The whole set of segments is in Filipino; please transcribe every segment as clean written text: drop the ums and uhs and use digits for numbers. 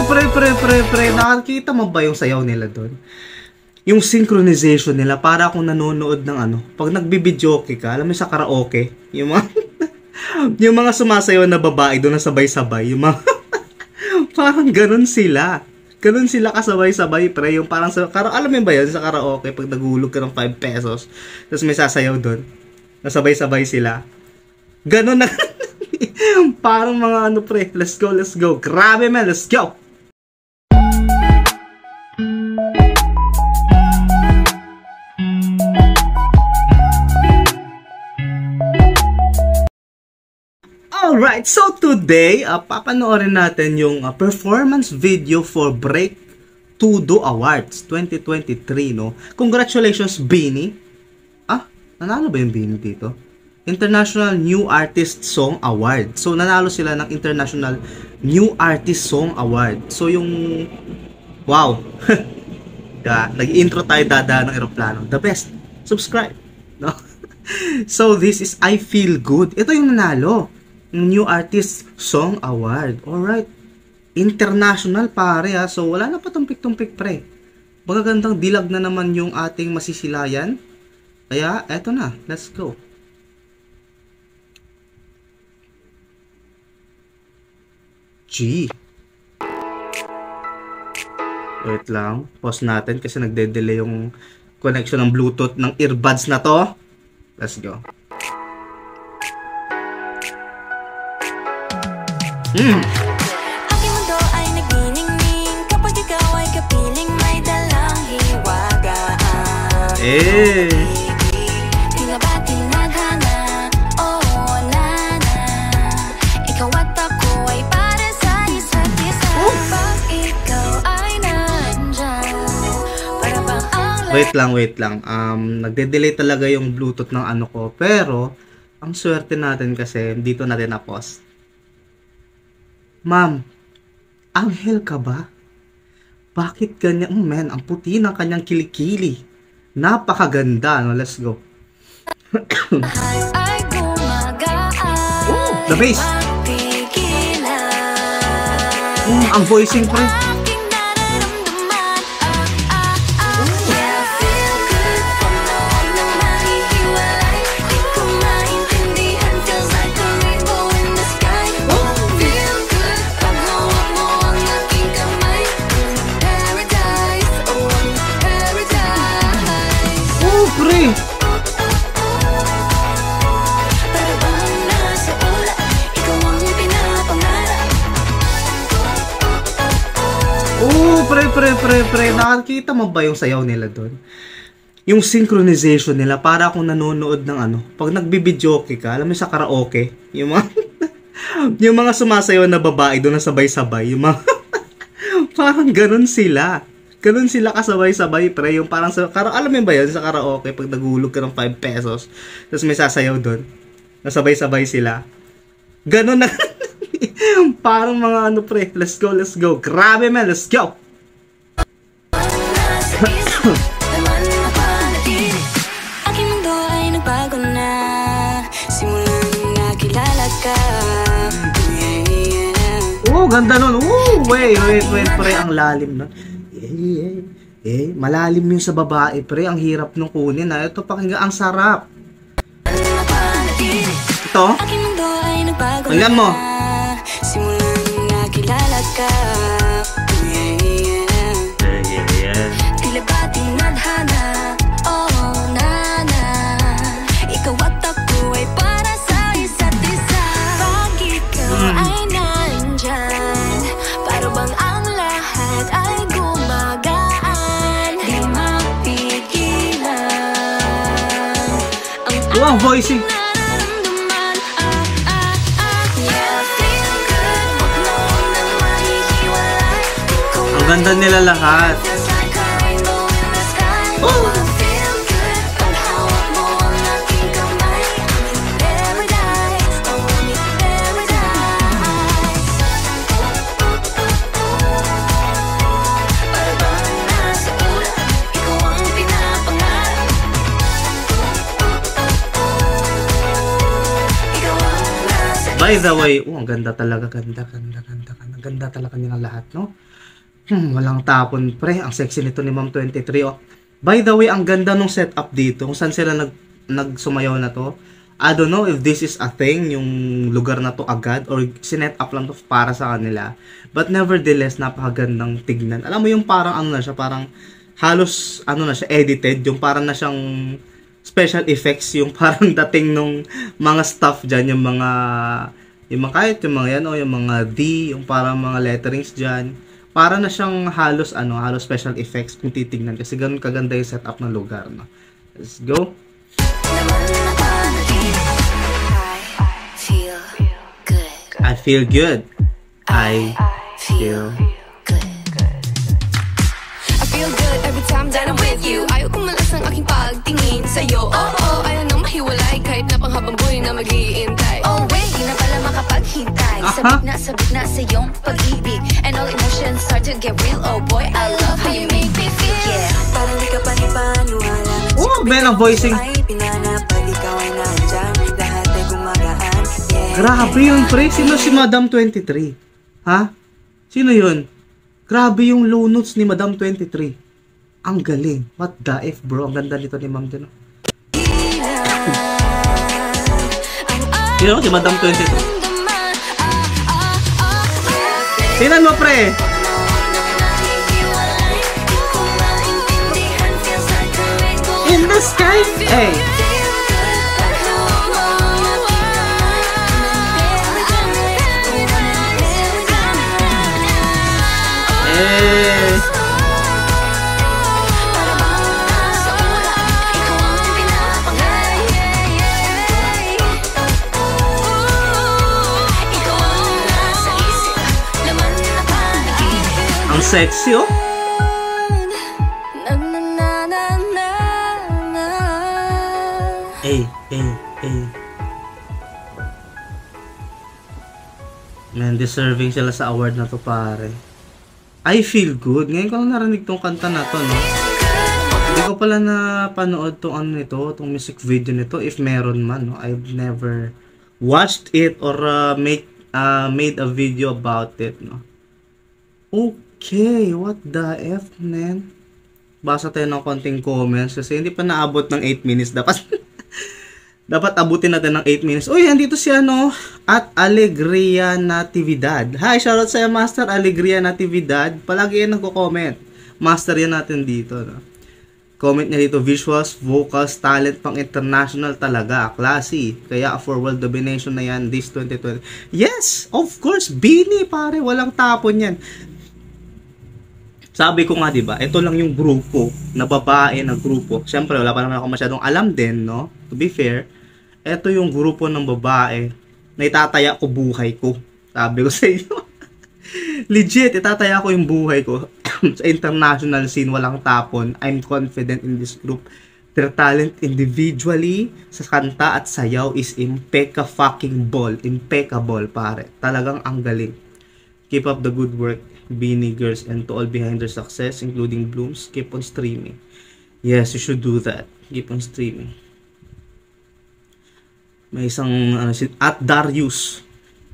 pre. Nakakita mo ba yung sayaw nila doon? Yung synchronization nila, para akong nanonood ng ano, pag nagbibidyoke ka, alam mo sa karaoke, yung mga, yung mga sumasayaw na babae doon na sabay-sabay, yung mga, parang ganun sila. Ganun sila kasabay-sabay, pre. Yung parang sa, alam mo ba yun, sa karaoke, pag nagulog ka ng 5 pesos, tapos may sasayaw doon, nasabay-sabay sila. Ganun na, parang mga ano, pre. Let's go. Grabe, man. Let's go. Alright, so today, papanoorin natin yung performance video for Break Tudo Awards 2023, no? Congratulations, Beanie. Nanalo ba yung Beanie dito? International New Artist Song Award. So, nanalo sila ng International New Artist Song Award. So, yung... Wow! Nag-intro tayo dadaan ng eroplano. The best. Subscribe. No? So, this is I Feel Good. Ito yung nanalo. New Artist Song Award. Alright. International, pare, ha. So, wala na pa tumpik-tumpik, pre. Magagandang dilag na naman yung ating masisilayan. Kaya, eto na. Let's go. G. Wait lang. Pause natin kasi nagde-delay yung connection ng Bluetooth ng earbuds na to. Let's go. Aking mundo ay nagniningning kapag ikaw ay kapiling may dalang hiwagaan. Di nga ba tinadhana? Oo, nana. Ikaw at ako ay para sa isa't isa. Pag ikaw ay nandyan, para bang ang Wait lang. Nagde-delay talaga yung Bluetooth ng ano ko. Pero, ang swerte natin kasi dito natin na-pause. Ma'am, anghel ka ba? Bakit ganyan? Man, ang puti ng kanyang kilikili. Napakaganda, no? Let's go. The bass. Ang voicing, pre. Pre. Nakakita mo ba yung sayaw nila doon? Yung synchronization nila, para akong nanonood ng ano, pag nagbibidyoke ka, alam mo sa karaoke, yung mga, yung mga sumasayaw na babae doon na sabay-sabay, yung mga, parang ganun sila. Ganun sila kasabay-sabay, pre. Yung parang sa, alam mo ba yun, sa karaoke, pag nagulog ka ng 5 pesos, tapos may sasayaw doon, nasabay-sabay sila. Ganun na, parang mga ano, pre. Let's go. Grabe, man. Let's go. Aking mundo ay nagbago na simulan nakilala ka. Ganda nun. Wait, pre. Ang lalim na. Malalim yung sa babae, pre. Ang hirap nung kunin, ha. Ito, pakinggan. Ang sarap. Ito. Pakinggan mo. Simulan nakilala ka. Tila ba tinadhana? Oh, nana. Ikaw at ako ay para sa isa't isa. Pag ikaw ay nandyan, para bang ang lahat ay gumagaan. Di mapigilan Ang voicing. Ang ganda nila lahat. By the way, ang ganda talaga, ganda talaga nilang lahat, no? Walang tapon, pre. Ang sexy nito ni Ma'am 23, oh. By the way, ang ganda nung setup dito, kung saan sila nagsumayaw na to. I don't know if this is a thing, yung lugar na to agad, or sinet up lang to para sa kanila. But nevertheless, napakagandang tignan. Alam mo yung parang ano na siya, parang halos ano na siya, edited, yung parang na siyang special effects, yung parang dating nung mga stuff dyan, yung mga kahit yung mga yan, o yung mga D, yung parang mga letterings dyan. Para na siyang halos special effects kung titignan, kasi ganun kaganda yung setup ng lugar, no? Let's go. I feel good. I feel good. I feel good every time that I'm with you. Ayaw kong malas ang aking pagtingin sa'yo. Oh, ayaw nang mahiwalay kahit na panghabang buhay na mag-iintay. Oh, wait, di na pala makapaghintay. Sabik na sa iyong pag-ibig. And all emotions start to get real. Oh boy, I love how you make me feel. Yeah, parang di ka panipaniwala. Oh, man, ang voicing. Grabe yun, pre. Sino si Madam 23? Ha? Sino yun? Grabe yung low notes ni Madam 23. Ang galing. What the F, bro? Ang ganda nito ni Ma'am din. Sino si Madam 23? Sinan mo, pre? In the sky? Hey. Ang sexy, oh. Man, deserving sila sa award na to, pare. I feel good. Ngayon ko lang narinig tong kanta na to, no? Hindi ko pala napanood tong ano nito, tong music video nito, if meron man, no? I've never watched it or made a video about it, no? Okay, what the F, man? Basa tayo ng konting comments kasi hindi pa naabot ng 8 minutes. Dapat abutin natin ng 8 minutes. Uy, andito si at Alegria Natividad. Hi, shoutout sa'yo, Master Alegria Natividad. Palagi yan nagko-comment. Master yan natin dito, no? Comment niya dito, visuals, vocals, talent pang international talaga. Classy. Kaya for world domination na yan this 2020. Yes, of course. Bini, pare. Walang tapon yan. Sabi ko nga, diba, ito lang yung grupo na babae na grupo. Siyempre, wala pa naman ako masyadong alam din, no? To be fair, ito yung grupo ng babae na itataya ko buhay ko. Sabi ko sa inyo. Legit, itataya ko yung buhay ko sa international scene, walang tapon. I'm confident in this group. Their talent individually sa kanta at sayaw is impeccable. Impeccable, pare. Talagang ang galing. Keep up the good work, Beanie Girls, and to all behind their success, including Blooms, keep on streaming. Yes, you should do that. Keep on streaming. May isang at Darius.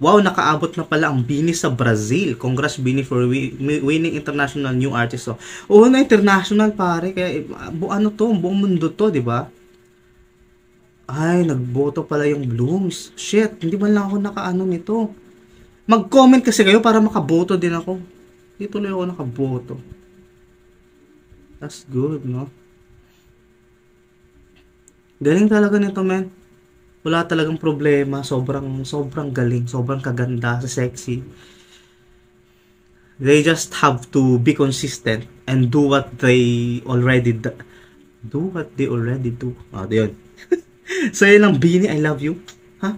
Wow, nakaabot na pala ang Beanie sa Brazil. Congrats, Beanie, for winning international new artist. Oo, na international, pare. Kaya buong mundo to, di ba? Ay, nagboto pala yung Blooms. Shit, hindi man lang ako nakaano nito. Mag-comment kasi kayo para makaboto din ako. Hindi tuloy ako nakaboto. That's good, no? Galing talaga nito, man. Wala talagang problema. Sobrang galing. Sobrang kaganda. Sexy. They just have to be consistent and do what they already do. Ah, yun. So, yun lang, Beanie, I love you. Ha?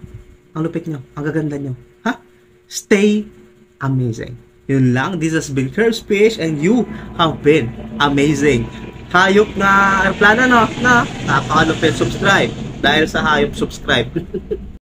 Ang lupit nyo. Ang gaganda nyo. Ha? Stay amazing. Yun lang. This has been Curve Speech and you have been amazing. Hayop na aeroplano, no? Napakalupit. Subscribe. Dahil sa hayop, subscribe.